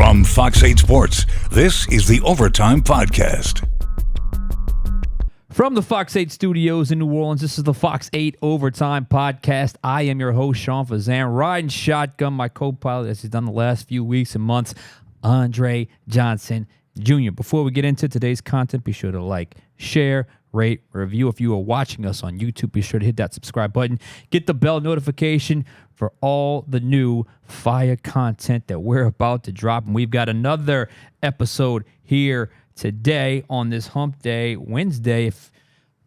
From Fox 8 Sports, this is the Overtime Podcast. From the Fox 8 studios in New Orleans, this is the Fox 8 Overtime Podcast. I am your host, Sean Fazende, riding shotgun, my co-pilot, as he's done the last few weeks and months, Andre Johnson Jr. Before we get into today's content, be sure to like, share, rate, review. If you are watching us on YouTube, be sure to hit that subscribe button. Get the bell notification for all the new fire content that we're about to drop. And we've got another episode here today on this hump day, Wednesday.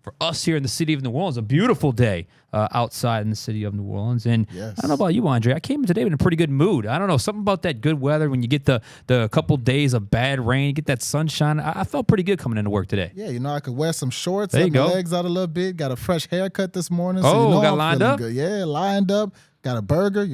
For us here in the city of New Orleans, a beautiful day outside in the city of New Orleans. And yes. I don't know about you, Andre. I came in today in a pretty good mood. I don't know, something about that good weather when you get the couple days of bad rain, you get that sunshine. I felt pretty good coming into work today. Yeah, I could wear some shorts, there you let my go. legs out a little bit, got a fresh haircut this morning. So got lined up? Good. Yeah, lined up. Got a burger.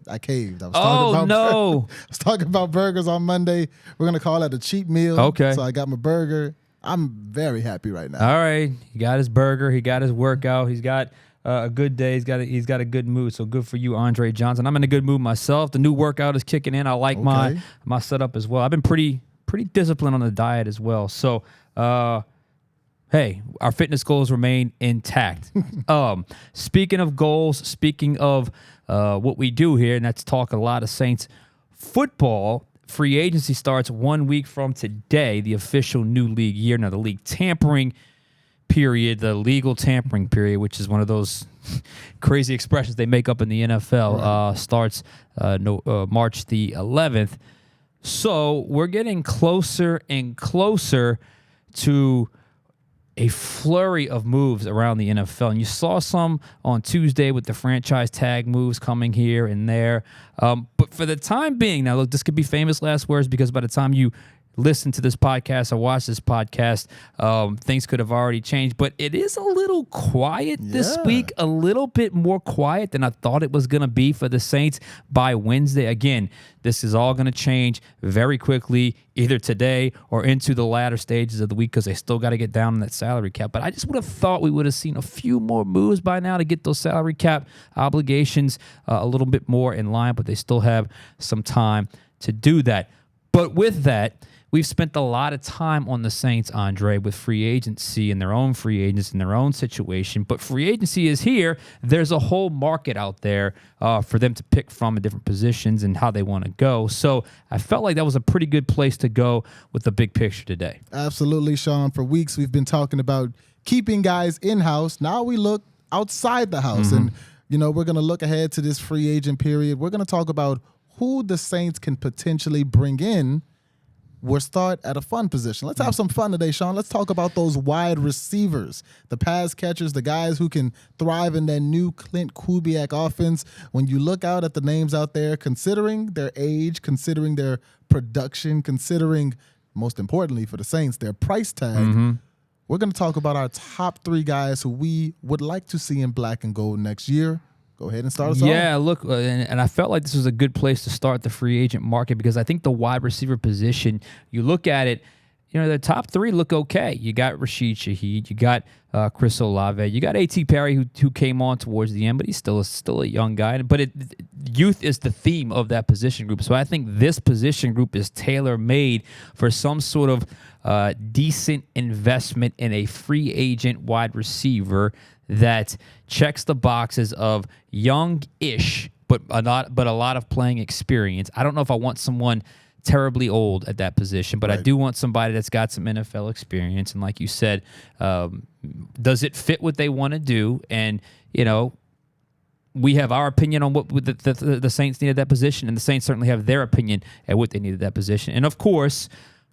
I caved. I was talking about burgers on Monday. We're going to call that a cheap meal. Okay. So I got my burger. I'm very happy right now. All right. He got his burger. He got his workout. He's got a good day. He's got a good mood. So good for you, Andre Johnson. I'm in a good mood myself. The new workout is kicking in. I like my setup as well. I've been pretty disciplined on the diet as well. So, hey, our fitness goals remain intact. Speaking of goals, speaking of what we do here, and that's talk a lot of Saints football. Free agency starts 1 week from today, the official new league year. Now, the league tampering period, the legal tampering period, which is one of those crazy expressions they make up in the NFL, starts March the 11th. So we're getting closer and closer to a flurry of moves around the NFL. And you saw some on Tuesday with the franchise tag moves coming here and there. But for the time being, now look, this could be famous last words because by the time you listen to this podcast or watch this podcast, things could have already changed. But it is a little quiet this week, a little bit more quiet than I thought it was going to be for the Saints by Wednesday. Again, this is all going to change very quickly, either today or into the latter stages of the week because they still got to get down on that salary cap. But I just would have thought we would have seen a few more moves by now to get those salary cap obligations a little bit more in line, but they still have some time to do that. But with that, we've spent a lot of time on the Saints, Andre, with free agency and their own free agents and their own situation. But free agency is here. There's a whole market out there for them to pick from in different positions and how they want to go. So I felt like that was a pretty good place to go with the big picture today. Absolutely, Sean. For weeks, we've been talking about keeping guys in-house. Now we look outside the house. And, we're going to look ahead to this free agent period. We're going to talk about who the Saints can potentially bring in. We'll start at a fun position. Let's have some fun today, Sean. Let's talk about those wide receivers, the pass catchers, the guys who can thrive in that new Clint Kubiak offense. When you look out at the names out there, considering their age, considering their production, considering, most importantly for the Saints, their price tag, we're going to talk about our top three guys who we would like to see in black and gold next year. Go ahead and start us off. Yeah, look, and I felt like this was a good place to start the free agent market because I think the wide receiver position, you look at it, the top three look okay. You got Rashid Shaheed, you got Chris Olave, you got A.T. Perry who came on towards the end, but he's still a young guy. But youth is the theme of that position group. So I think this position group is tailor-made for some sort of decent investment in a free agent wide receiver that checks the boxes of young-ish, but a lot of playing experience. I don't know if I want someone terribly old at that position, but I do want somebody that's got some NFL experience. And like you said, does it fit what they want to do? And, we have our opinion on what the Saints needed that position, and the Saints certainly have their opinion at what they needed that position. And, of course,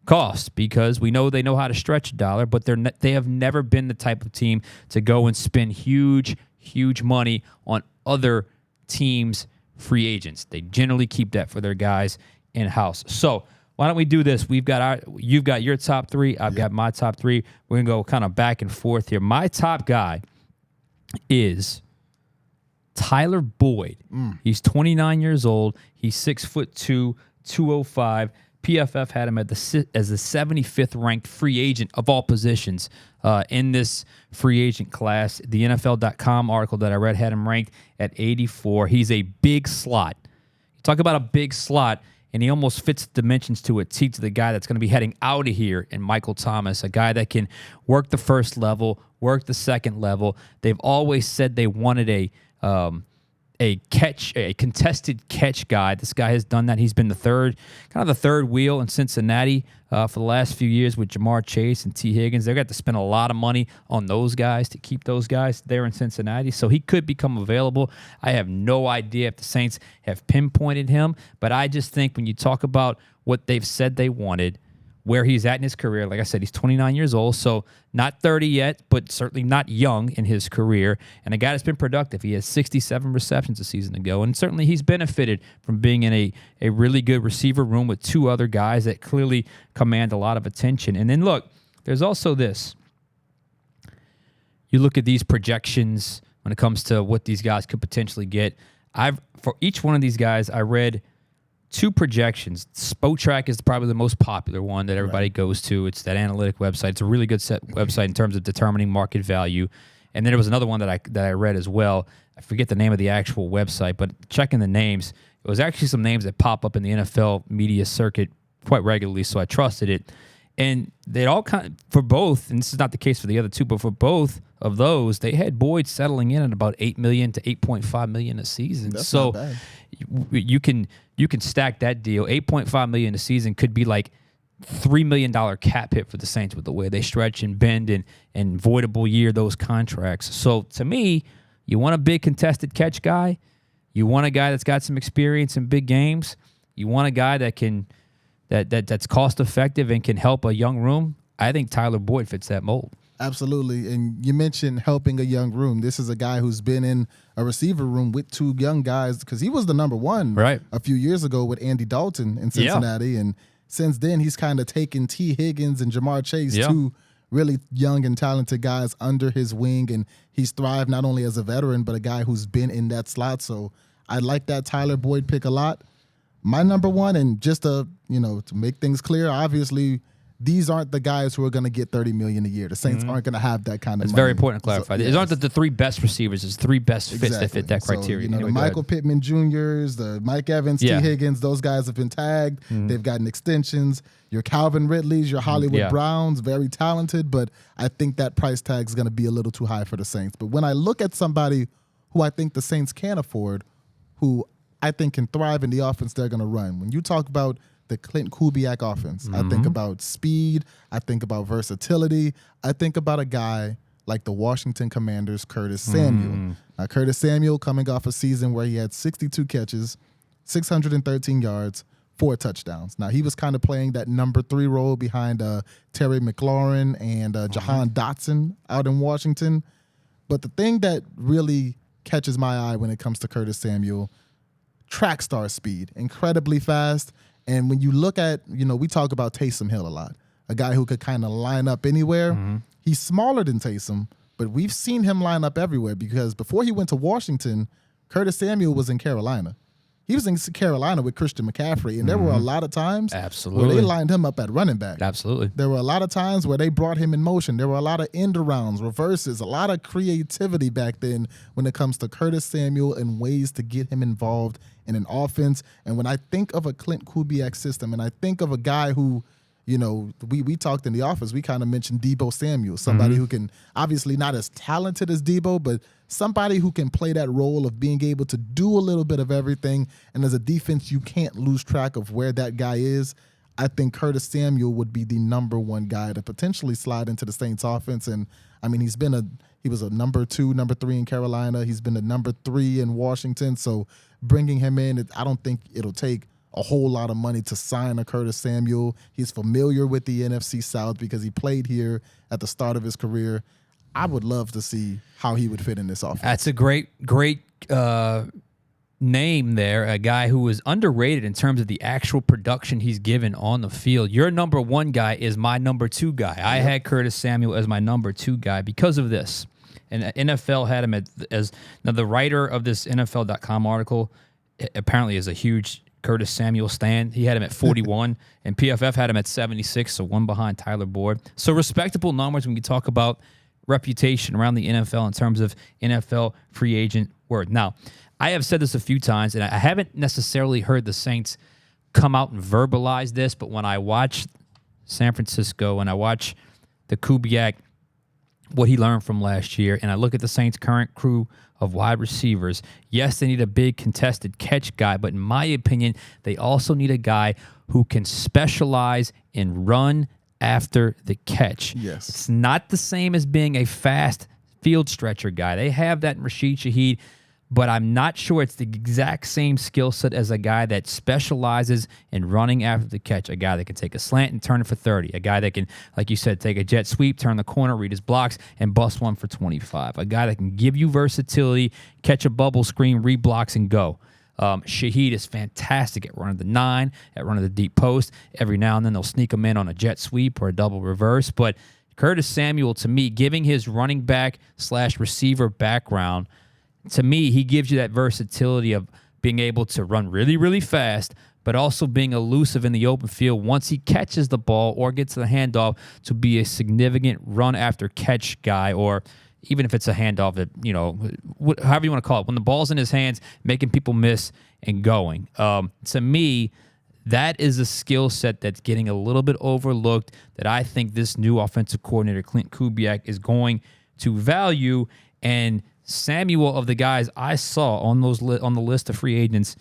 cost, because we know they know how to stretch a dollar, but they have never been the type of team to go and spend huge money on other teams' free agents. They generally keep that for their guys in-house. So why don't we do this? You've got your top three. I've got my top three. We're going to go kind of back and forth here. My top guy is Tyler Boyd. He's 29 years old. He's 6'2", 205. PFF had him as the 75th ranked free agent of all positions in this free agent class. The NFL.com article that I read had him ranked at 84. He's a big slot. Talk about a big slot and he almost fits the dimensions to a T to the guy that's going to be heading out of here in Michael Thomas, a guy that can work the first level, work the second level. They've always said they wanted a contested catch guy. This guy has done that. He's been the third wheel in Cincinnati for the last few years with Jamar Chase and T. Higgins. They're going to have to spend a lot of money on those guys to keep those guys there in Cincinnati. So he could become available. I have no idea if the Saints have pinpointed him, but I just think when you talk about what they've said they wanted, where he's at in his career. Like I said, he's 29 years old, so not 30 yet, but certainly not young in his career. And a guy that's been productive. He has 67 receptions a season ago, and certainly he's benefited from being in a really good receiver room with two other guys that clearly command a lot of attention. And then, look, there's also this. You look at these projections when it comes to what these guys could potentially get. For each one of these guys, I read two projections. Spotrac is probably the most popular one that everybody goes to. It's that analytic website. It's a really good website in terms of determining market value. And then there was another one that I read as well. I forget the name of the actual website, but checking the names, it was actually some names that pop up in the NFL media circuit quite regularly, so I trusted it. And they all for both, and this is not the case for the other two, but for both of those, they had Boyd settling in at about $8 million to $8.5 million a season. That's so not bad. you can stack that deal. $8.5 million a season could be like $3 million cap hit for the Saints with the way they stretch and bend and voidable year those contracts. So to me, you want a big contested catch guy. You want a guy that's got some experience in big games. You want a guy that can that's cost effective and can help a young room. I think Tyler Boyd fits that mold. Absolutely. And you mentioned helping a young room. This is a guy who's been in a receiver room with two young guys because he was the number one a few years ago with Andy Dalton in Cincinnati. And since then, he's kind of taken T. Higgins and Jamar Chase, two really young and talented guys under his wing. And he's thrived not only as a veteran, but a guy who's been in that slot. So I like that Tyler Boyd pick a lot. My number one, and just to make things clear, obviously, these aren't the guys who are going to get $30 million a year. The Saints aren't going to have that kind of money. It's very important to clarify. These aren't the three best receivers. It's three best fits that fit that criteria. So, anyway, the Michael Pittman Jr.'s, the Mike Evans, T. Higgins, those guys have been tagged. They've gotten extensions. Your Calvin Ridleys, your Hollywood Browns, very talented, but I think that price tag is going to be a little too high for the Saints. But when I look at somebody who I think the Saints can afford, who I think can thrive in the offense they're going to run, when you talk about the Clint Kubiak offense, I think about speed, I think about versatility, I think about a guy like the Washington Commanders' Curtis Samuel. Curtis Samuel coming off a season where he had 62 catches, 613 yards, 4 touchdowns. Now, he was kind of playing that number 3 role behind Terry McLaurin and Jahan Dotson out in Washington. But the thing that really catches my eye when it comes to Curtis Samuel, track star speed, incredibly fast. And when you look at, we talk about Taysom Hill a lot, a guy who could kind of line up anywhere. He's smaller than Taysom, but we've seen him line up everywhere because before he went to Washington, Curtis Samuel was in Carolina. He was in Carolina with Christian McCaffrey, and there were a lot of times where they lined him up at running back. Absolutely. There were a lot of times where they brought him in motion. There were a lot of end arounds, reverses, a lot of creativity back then when it comes to Curtis Samuel and ways to get him involved in an offense. And when I think of a Clint Kubiak system, and I think of a guy who, we talked in the office, we kind of mentioned Deebo Samuel, somebody who can, obviously not as talented as Deebo, but somebody who can play that role of being able to do a little bit of everything. And as a defense, you can't lose track of where that guy is. I think Curtis Samuel would be the number one guy to potentially slide into the Saints offense. And I mean, he was a number 2, number 3 in Carolina. He's been a number 3 in Washington. So bringing him in, I don't think it'll take a whole lot of money to sign a Curtis Samuel. He's familiar with the NFC South because he played here at the start of his career. I would love to see how he would fit in this offense. That's a great name there, a guy who was underrated in terms of the actual production he's given on the field. Your number 1 guy is my number 2 guy. I had Curtis Samuel as my number 2 guy because of this. And NFL had him as now the writer of this NFL.com article apparently is a huge Curtis Samuel stan. He had him at 41, and PFF had him at 76, so 1 behind Tyler Boyd. So respectable numbers when you talk about reputation around the NFL in terms of NFL free agent word. Now, I have said this a few times, and I haven't necessarily heard the Saints come out and verbalize this, but when I watch San Francisco and I watch the Kubiak, what he learned from last year, and I look at the Saints' current crew of wide receivers, yes, they need a big contested catch guy, but in my opinion, they also need a guy who can specialize in run after the catch. Yes. It's not the same as being a fast field stretcher guy. They have that in Rashid Shaheed, but I'm not sure it's the exact same skill set as a guy that specializes in running after the catch, a guy that can take a slant and turn it for 30, a guy that can, like you said, take a jet sweep, turn the corner, read his blocks, and bust one for 25, a guy that can give you versatility, catch a bubble screen, read blocks, and go. Shaheed is fantastic at running the 9, at running the deep post. Every now and then they'll sneak him in on a jet sweep or a double reverse, but Curtis Samuel, to me, giving his running back / receiver background, to me, he gives you that versatility of being able to run really, really fast, but also being elusive in the open field once he catches the ball or gets the handoff to be a significant run after catch guy, or even if it's a handoff that, however you want to call it, when the ball's in his hands, making people miss and going. To me, that is a skill set that's getting a little bit overlooked that I think this new offensive coordinator, Clint Kubiak, is going to value. And Samuel, of the guys I saw on on the list of free agents,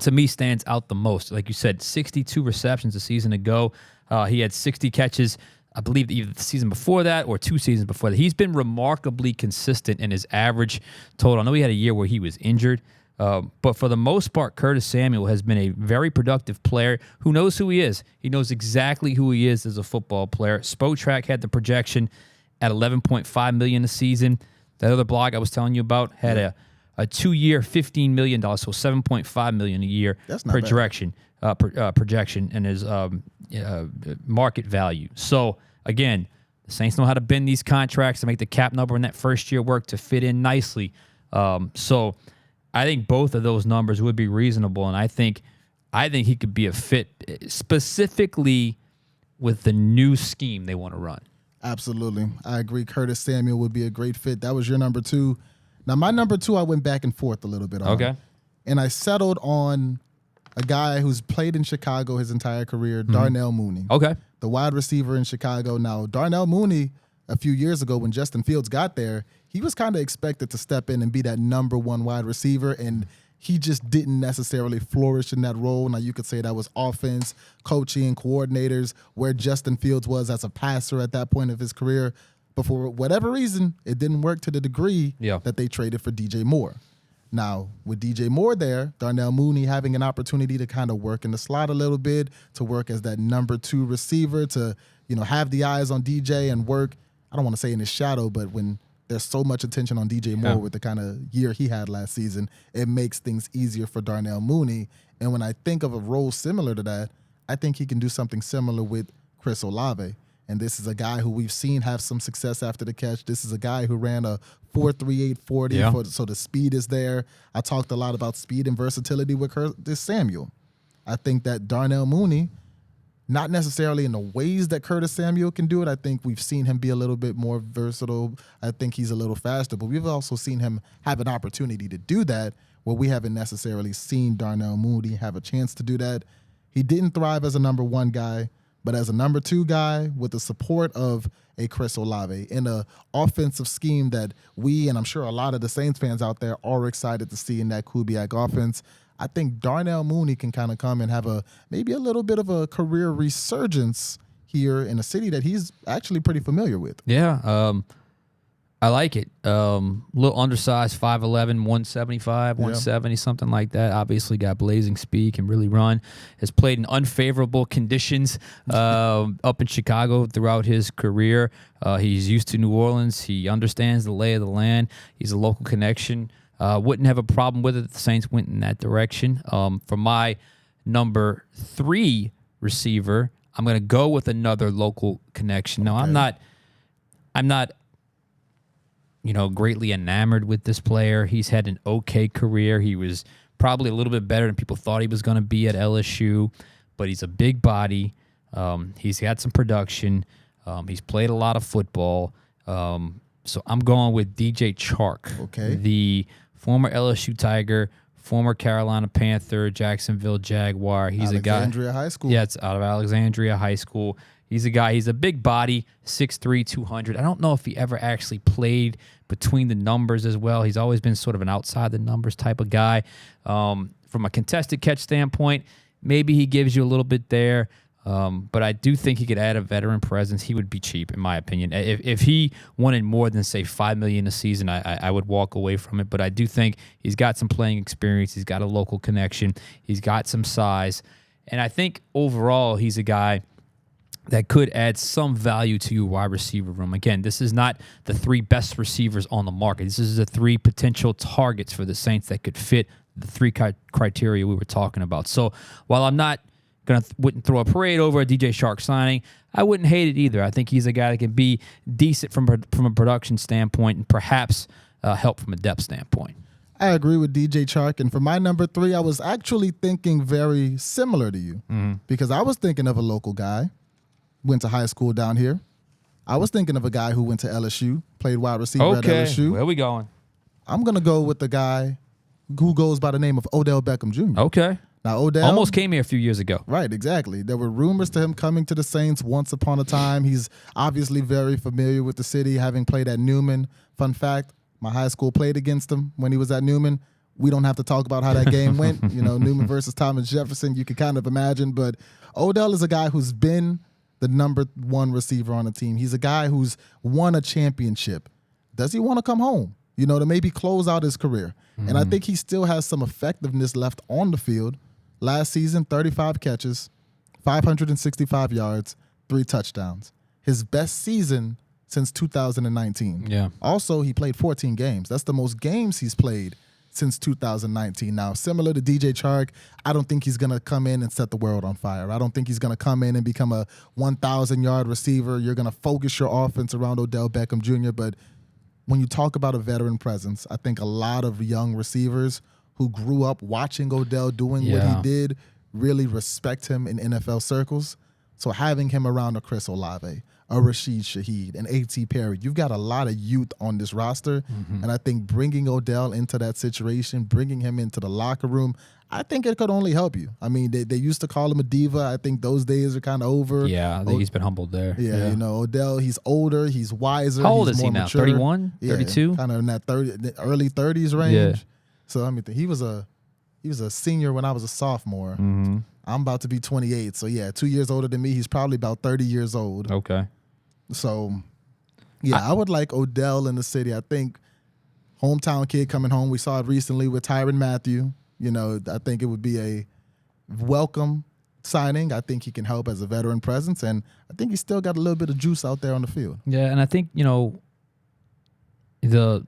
to me stands out the most. Like you said, 62 receptions a season ago. He had 60 catches, I believe, either the season before that or 2 seasons before that. He's been remarkably consistent in his average total. I know he had a year where he was injured, but for the most part, Curtis Samuel has been a very productive player who knows who he is. He knows exactly who he is as a football player. Spotrac had the projection at $11.5 million a season. That other blog I was telling you about had a 2-year, $15 million, so $7.5 million a year projection and his market value. So again, the Saints know how to bend these contracts to make the cap number in that first year work to fit in nicely. So I think both of those numbers would be reasonable, and I think he could be a fit specifically with the new scheme they want to run. Absolutely. I agree. Curtis Samuel would be a great fit. That was your number 2. Now, my number 2, I went back and forth a little bit on. Okay. And I settled on a guy who's played in Chicago his entire career, Darnell Mooney. Okay. The wide receiver in Chicago. Now, Darnell Mooney, a few years ago when Justin Fields got there, he was kind of expected to step in and be that number 1 wide receiver, and he just didn't necessarily flourish in that role. Now, you could say that was offense, coaching, coordinators, where Justin Fields was as a passer at that point of his career. But for whatever reason, it didn't work to the degree that they traded for DJ Moore. Now, with DJ Moore there, Darnell Mooney having an opportunity to kind of work in the slot a little bit, to work as that number 2 receiver, to have the eyes on DJ and work, I don't want to say in his shadow, but when there's so much attention on DJ Moore with the kind of year he had last season, it makes things easier for Darnell Mooney. And when I think of a role similar to that, I think he can do something similar with Chris Olave. And this is a guy who we've seen have some success after the catch. This is a guy who ran a 4.38 40, so the speed is there. I talked a lot about speed and versatility with Curtis Samuel. I think that Darnell Mooney, not necessarily in the ways that Curtis Samuel can do it. I think we've seen him be a little bit more versatile. I think he's a little faster, but we've also seen him have an opportunity to do that where we haven't necessarily seen Darnell Mooney have a chance to do that. He didn't thrive as a number 1 guy, but as a number 2 guy with the support of a Chris Olave in an offensive scheme that we, and I'm sure a lot of the Saints fans out there, are excited to see in that Kubiak offense, I think Darnell Mooney can kind of come and have maybe a little bit of a career resurgence here in a city that he's actually pretty familiar with. Yeah, I like it. Little undersized, 5'11", 175, 170, something like that. Obviously got blazing speed, can really run. Has played in unfavorable conditions up in Chicago throughout his career. He's used to New Orleans. He understands the lay of the land. He's a local connection. Wouldn't have a problem with it if the Saints went in that direction. For my number 3 receiver, I'm going to go with another local connection. Now, I'm not greatly enamored with this player. He's had an okay career. He was probably a little bit better than people thought he was going to be at LSU, but he's a big body. He's got some production. He's played a lot of football. So I'm going with DJ Chark, the former LSU Tiger, former Carolina Panther, Jacksonville Jaguar. He's a guy. Alexandria High School. Yeah, it's out of Alexandria High School. He's a guy. He's a big body, 6'3", 200. I don't know if he ever actually played between the numbers as well. He's always been sort of an outside the numbers type of guy. From a contested catch standpoint, maybe he gives you a little bit there. But I do think he could add a veteran presence. He would be cheap, in my opinion. If he wanted more than, say, $5 million a season, I would walk away from it. But I do think he's got some playing experience. He's got a local connection. He's got some size. And I think overall he's a guy that could add some value to your wide receiver room. Again, this is not the 3 best receivers on the market. This is the 3 potential targets for the Saints that could fit the 3 criteria we were talking about. So while I'm not wouldn't throw a parade over a DJ Chark signing, I wouldn't hate it either. I think he's a guy that can be decent from a production standpoint and perhaps help from a depth standpoint. I agree with DJ Chark. And for my number 3, I was actually thinking very similar to you because I was thinking of a local guy. Went to high school down here. I was thinking of a guy who went to LSU, played wide receiver at LSU. Where are we going? I'm going to go with the guy who goes by the name of Odell Beckham Jr. Okay. Now, Odell almost came here a few years ago. Right, exactly. There were rumors to him coming to the Saints once upon a time. He's obviously very familiar with the city, having played at Newman. Fun fact, my high school played against him when he was at Newman. We don't have to talk about how that game went. You know, Newman versus Thomas Jefferson, you can kind of imagine. But Odell is a guy who's been the number 1 receiver on the team. He's a guy who's won a championship. Does he want to come home, you know, to maybe close out his career? And I think he still has some effectiveness left on the field. Last season, 35 catches, 565 yards, 3 touchdowns. His best season since 2019. Yeah. Also, he played 14 games. That's the most games he's played since 2019. Now, similar to DJ Chark, I don't think he's going to come in and set the world on fire. I don't think he's going to come in and become a 1,000-yard receiver. You're going to focus your offense around Odell Beckham Jr., but when you talk about a veteran presence, I think a lot of young receivers who grew up watching Odell doing what he did really respect him in NFL circles. So having him around a Chris Olave, a Rashid Shaheed, an A.T. Perry, you've got a lot of youth on this roster. And I think bringing Odell into that situation, bringing him into the locker room, I think it could only help you. I mean, they used to call him a diva. I think those days are kind of over. Yeah, I think he's been humbled there. Yeah, you know, Odell, he's older, he's wiser. How old he's is he more now? mature. 31, 32? Kind of in that early 30s range. Yeah. So I mean, he was a senior when I was a sophomore. I'm about to be 28. So yeah, 2 years older than me. He's probably about 30 years old. Okay. So yeah, I would like Odell in the city. I think hometown kid coming home. We saw it recently with Tyrann Mathieu. You know, I think it would be a welcome signing. I think he can help as a veteran presence, and I think he's still got a little bit of juice out there on the field. Yeah, and I think, you know, the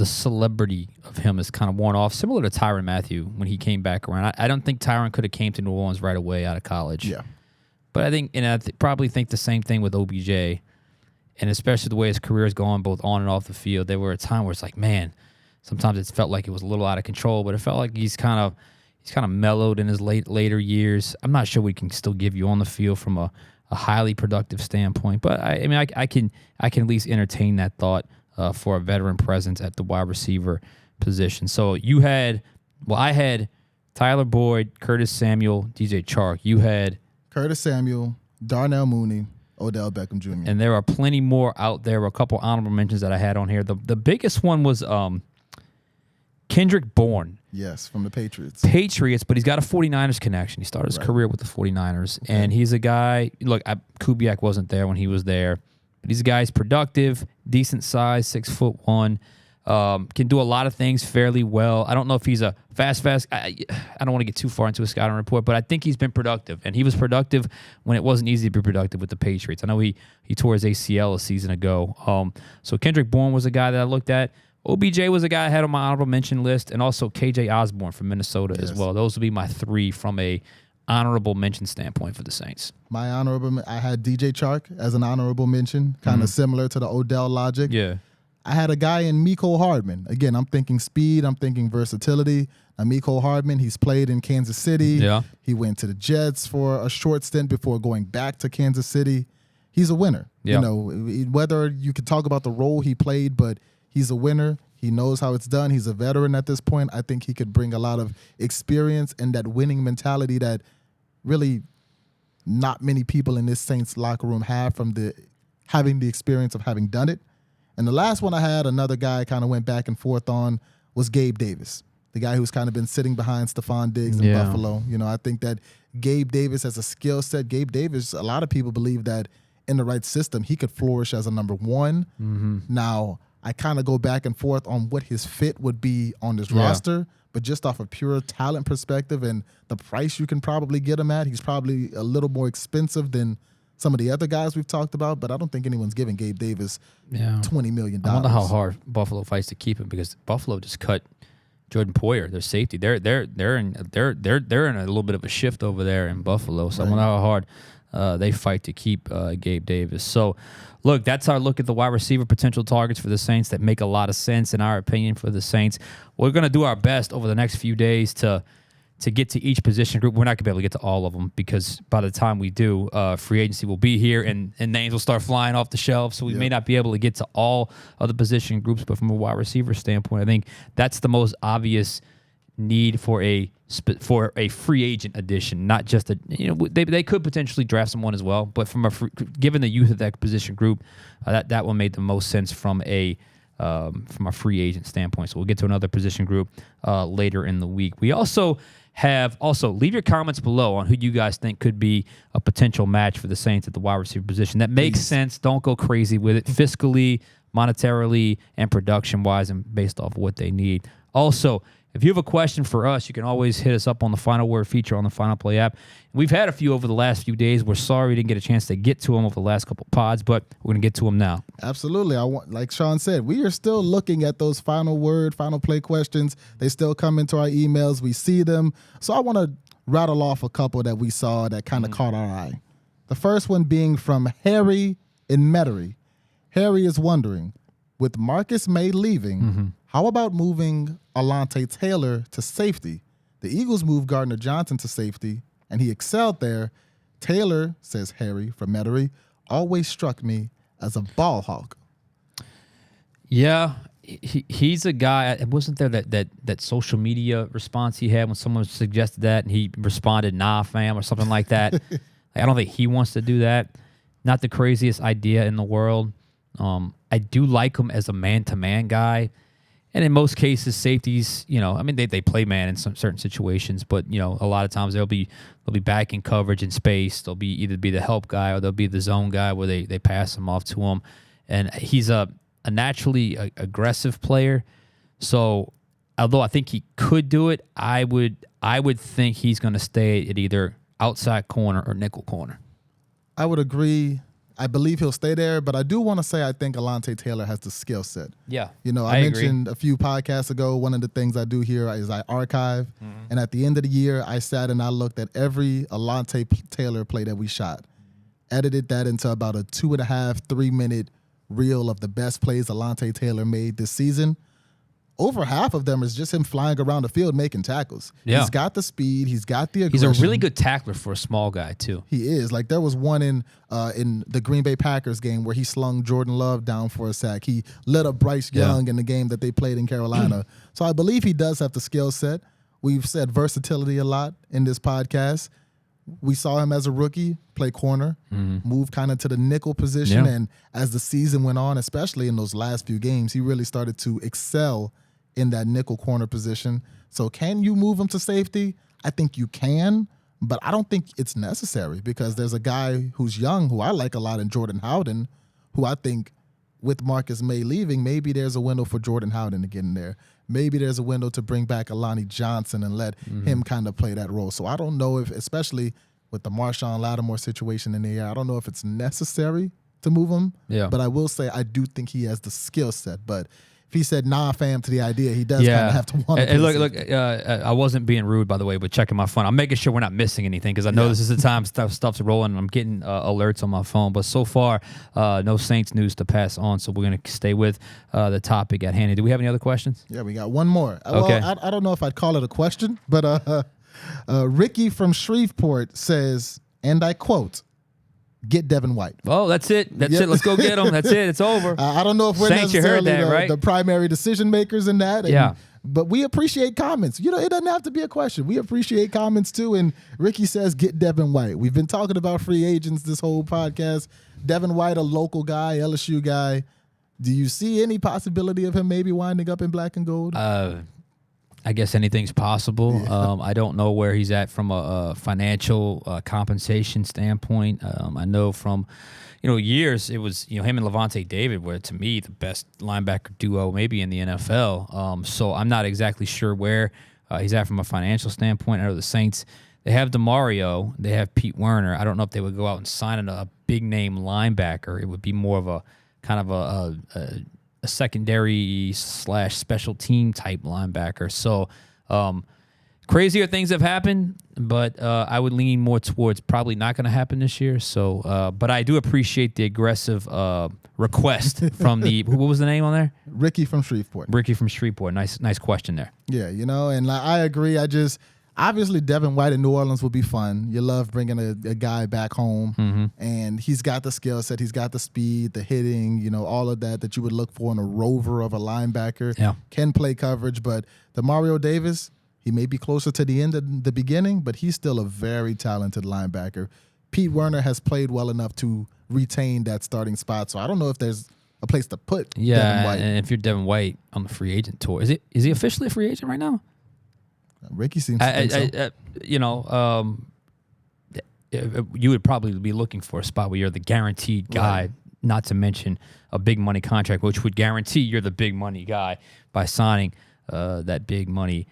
celebrity of him is kind of worn off, similar to Tyrann Mathieu when he came back around. I don't think Tyrann could have came to New Orleans right away out of college. Yeah. But I think, and I probably think the same thing with OBJ, and especially the way his career is going, both on and off the field. There were a time where it's like, man, sometimes it felt like it was a little out of control, but it felt like he's kind of mellowed in his later years. I'm not sure we can still give you on the field from a highly productive standpoint, but I mean, I can at least entertain that thought for a veteran presence at the wide receiver position. So I had Tyler Boyd, Curtis Samuel, DJ Chark. You had Curtis Samuel, Darnell Mooney, Odell Beckham Jr. And there are plenty more out there. A couple honorable mentions that I had on here. The biggest one was Kendrick Bourne. Yes, from the Patriots. But he's got a 49ers connection. He started his career with the 49ers. Okay. And he's a guy, look, Kubiak wasn't there when he was there, but he's a guy who's productive, decent size, 6'1", can do a lot of things fairly well. I don't know if he's a fast. I don't want to get too far into a scouting report, but I think he's been productive. And he was productive when it wasn't easy to be productive with the Patriots. I know he tore his ACL a season ago. So Kendrick Bourne was a guy that I looked at. OBJ was a guy I had on my honorable mention list, and also KJ Osborne from Minnesota as well. Those would be my 3 from a honorable mention standpoint for the Saints. My honorable, I had DJ Chark as an honorable mention, kind of similar to the Odell logic. Yeah. I had a guy in Mecole Hardman. Again, I'm thinking speed, I'm thinking versatility. Now, Mecole Hardman, he's played in Kansas City. Yeah. He went to the Jets for a short stint before going back to Kansas City. He's a winner. Yeah. You know, whether you could talk about the role he played, but he's a winner. He knows how it's done. He's a veteran at this point. I think he could bring a lot of experience and that winning mentality that really not many people in this Saints locker room have from having the experience of having done it. And the last one I had, another guy I kind of went back and forth on, was Gabe Davis, the guy who's kind of been sitting behind Stephon Diggs in Buffalo. You know, I think that Gabe Davis has a skill set. Gabe Davis, a lot of people believe that in the right system, he could flourish as a number one. Now, I kind of go back and forth on what his fit would be on this roster, but just off a pure talent perspective and the price you can probably get him at, he's probably a little more expensive than some of the other guys we've talked about, but I don't think anyone's giving Gabe Davis $20 million. I wonder how hard Buffalo fights to keep him, because Buffalo just cut Jordan Poyer, their safety. They're in a little bit of a shift over there in Buffalo. So I wonder how hard they fight to keep Gabe Davis. So, look, that's our look at the wide receiver potential targets for the Saints that make a lot of sense in our opinion for the Saints. We're going to do our best over the next few days to get to each position group. We're not going to be able to get to all of them, because by the time we do, free agency will be here and names will start flying off the shelf. So we may not be able to get to all of the position groups, but from a wide receiver standpoint, I think that's the most obvious need for a free agent addition, not just they could potentially draft someone as well, but from given the youth of that position group, that one made the most sense from a free agent standpoint. So we'll get to another position group later in the week. We also leave your comments below on who you guys think could be a potential match for the Saints at the wide receiver position. That makes sense. Don't go crazy with it fiscally, monetarily, and production-wise, and based off of what they need. Also, if you have a question for us, you can always hit us up on the Final Word feature on the Final Play app. We've had a few over the last few days. We're sorry we didn't get a chance to get to them over the last couple pods, but we're going to get to them now. Absolutely. Like Sean said, we are still looking at those Final Word, Final Play questions. They still come into our emails. We see them. So I want to rattle off a couple that we saw that kind of caught our eye. The first one being from Harry in Metairie. Harry is wondering, with Marcus May leaving, how about moving Elante Taylor to safety? The Eagles moved Gardner Johnson to safety, and he excelled there. Taylor, says Harry from Metairie, always struck me as a ball hawk. Yeah, he's a guy. Wasn't there that social media response he had when someone suggested that, and he responded, "Nah, fam," or something like that? I don't think he wants to do that. Not the craziest idea in the world. I do like him as a man-to-man guy. And in most cases, safeties, they play man in some certain situations, but a lot of times they'll be back in coverage in space. They'll either be the help guy or they'll be the zone guy where they pass him off to him. And he's a naturally aggressive player. So although I think he could do it, I would think he's going to stay at either outside corner or nickel corner. I would agree. I believe he'll stay there, but I do want to say I think Elante Taylor has the skill set. Yeah, I mentioned a few podcasts ago, one of the things I do here is I archive, and at the end of the year, I sat and I looked at every Elante Taylor play that we shot, edited that into about a 2.5, 3 minute reel of the best plays Elante Taylor made this season. Over half of them is just him flying around the field making tackles. Yeah. He's got the speed. He's got the aggression. He's a really good tackler for a small guy, too. He is. Like, there was one in the Green Bay Packers game where he slung Jordan Love down for a sack. He lit up Bryce Young in the game that they played in Carolina. So I believe he does have the skill set. We've said versatility a lot in this podcast. We saw him as a rookie play corner, move kind of to the nickel position. And as the season went on, especially in those last few games, he really started to excel in that nickel corner position. So can you move him to safety? I think you can, but I don't think it's necessary because there's a guy who's young who I like a lot in Jordan Howden, who I think with Marcus May leaving, maybe there's a window for Jordan Howden to get in there. Maybe there's a window to bring back Elante Johnson and let him kind of play that role. So I don't know if, especially with the Marshawn Lattimore situation in the air, I don't know if it's necessary to move him. Yeah. But I will say I do think he has the skill set. But if he said nah, fam, to the idea, he does kind of have to want to. And look, I wasn't being rude, by the way, but checking my phone. I'm making sure we're not missing anything because I know this is the time stuff's rolling and I'm getting alerts on my phone. But so far, no Saints news to pass on, so we're going to stay with the topic at hand. Do we have any other questions? Yeah, we got one more. Okay. Well, I don't know if I'd call it a question, but Ricky from Shreveport says, and I quote, get Devin White. Oh, that's it. That's it. Let's go get him. That's it. It's over. I don't know if we're Saints, you heard necessarily that, right? the primary decision makers in that. Yeah. But we appreciate comments. It doesn't have to be a question. We appreciate comments too. And Ricky says, get Devin White. We've been talking about free agents this whole podcast. Devin White, a local guy, LSU guy. Do you see any possibility of him maybe winding up in black and gold? I guess anything's possible. Yeah. I don't know where he's at from a financial compensation standpoint. I know from years it was him and Elante David were, to me, the best linebacker duo maybe in the NFL. So I'm not exactly sure where he's at from a financial standpoint. I know the Saints, they have DeMario, they have Pete Werner. I don't know if they would go out and sign a big name linebacker. It would be more of a kind of a secondary / special team type linebacker. So crazier things have happened, but I would lean more towards probably not going to happen this year. So, but I do appreciate the aggressive request from what was the name on there? Ricky from Shreveport. Ricky from Shreveport. Nice question there. Yeah, and I agree. Obviously, Devin White in New Orleans will be fun. You love bringing a guy back home, and he's got the skill set, he's got the speed, the hitting, all of that you would look for in a rover of a linebacker. Yeah. Can play coverage, but DeMario Davis, he may be closer to the end than the beginning, but he's still a very talented linebacker. Pete Werner has played well enough to retain that starting spot, so I don't know if there's a place to put Devin White. And if you're Devin White on the free agent tour, is he officially a free agent right now? Ricky seems to think so. You would probably be looking for a spot where you're the guaranteed guy, right. Not to mention a big money contract, which would guarantee you're the big money guy by signing that big money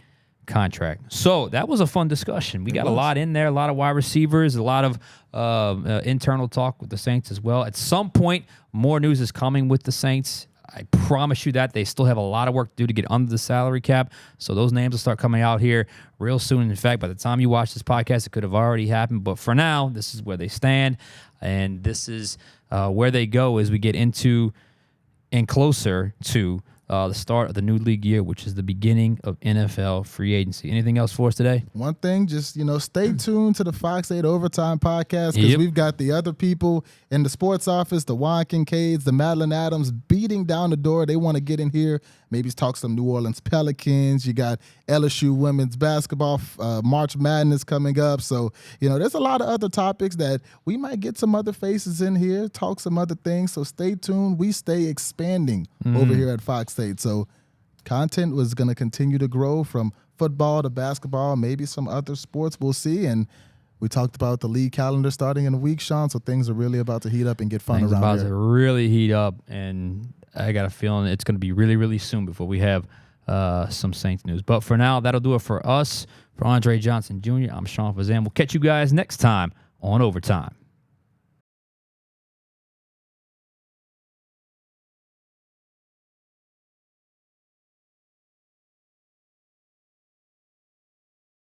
contract. So that was a fun discussion. We got a lot in there, a lot of wide receivers, a lot of internal talk with the Saints as well. At some point, more news is coming with the Saints. I promise you that they still have a lot of work to do to get under the salary cap. So those names will start coming out here real soon. In fact, by the time you watch this podcast, it could have already happened. But for now, this is where they stand. And this is where they go as we get into and closer to the start of the new league year, which is the beginning of NFL free agency. Anything else for us today? One thing, just, stay tuned to the Fox 8 Overtime podcast, because we've got the other people in the sports office, the Juan Kincaids, the Madeline Adams, beating down the door. They want to get in here, maybe talk some New Orleans Pelicans. You got LSU women's basketball, March Madness coming up. So, there's a lot of other topics that we might get some other faces in here, talk some other things. So stay tuned. We stay expanding over here at Fox 8. So content was going to continue to grow from football to basketball, maybe some other sports. We'll see. And we talked about the league calendar starting in a week, Sean. So things are really about to heat up and get fun around here. Things about to really heat up, and I got a feeling it's going to be really, really soon before we have some Saints news. But for now, that'll do it for us. For Andre Johnson Jr., I'm Sean Fazende. We'll catch you guys next time on Overtime.